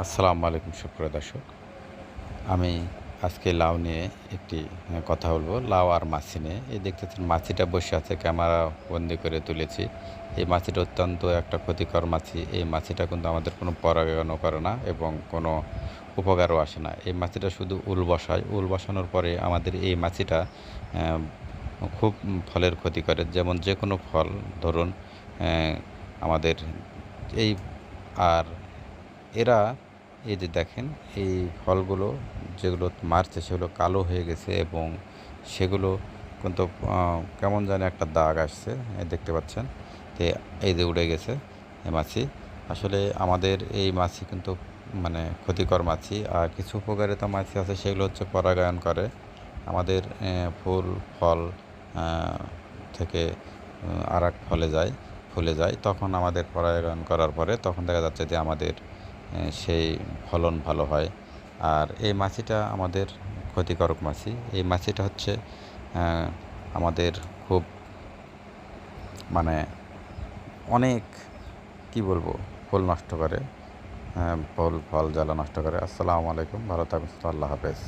আসসালামু আলাইকুম সুপ্রিয় দর্শক। আমি আজকে লাউ নিয়ে একটি কথা বলবো। লাউ আর মাছি নিয়ে। এই দেখতেছেন মাছিটা বসে আছে, ক্যামেরা বন্দি করে তুলেছি। এই মাছিটা অত্যন্ত একটা ক্ষতিকর মাছি। এই মাছিটা কিন্তু আমাদের কোনো পরাগায়নও করে না এবং কোনো উপকারও আসে না। এই মাছিটা শুধু উল বসায়। উল বসানোর পরে আমাদের এই মাছিটা খুব ফলের ক্ষতি করে। যেমন যেকোনো ফল ধরুন অ্যা আমাদের এই আর এরা এই যে দেখেন এই ফলগুলো যেগুলো মারছে সেগুলো কালো হয়ে গেছে এবং সেগুলো কিন্তু কেমন জানি একটা দাগ আসছে, দেখতে পাচ্ছেন। তো এই যে উড়ে গেছে এই মাছি। আসলে আমাদের এই মাছি কিন্তু মানে ক্ষতিকর মাছি। আর কিছু উপকারিতা মাছি আছে, সেগুলো হচ্ছে পরাগায়ন করে আমাদের ফুল ফল থেকে আর এক ফলে যায়, ফুলে যায়। তখন আমাদের পরাগায়ন করার পরে তখন দেখা যাচ্ছে যে আমাদের সেই ফলন ভালো হয়। আর এই মাছিটা আমাদের ক্ষতিকারক মাছি। এই মাছিটা হচ্ছে আমাদের খুব মানে অনেক কি বলবো, ফুল নষ্ট করে, ফুল ফল জ্বালা নষ্ট করে। আসসালামু আলাইকুম, ভালো থাকবেন, আল্লাহ হাফেজ।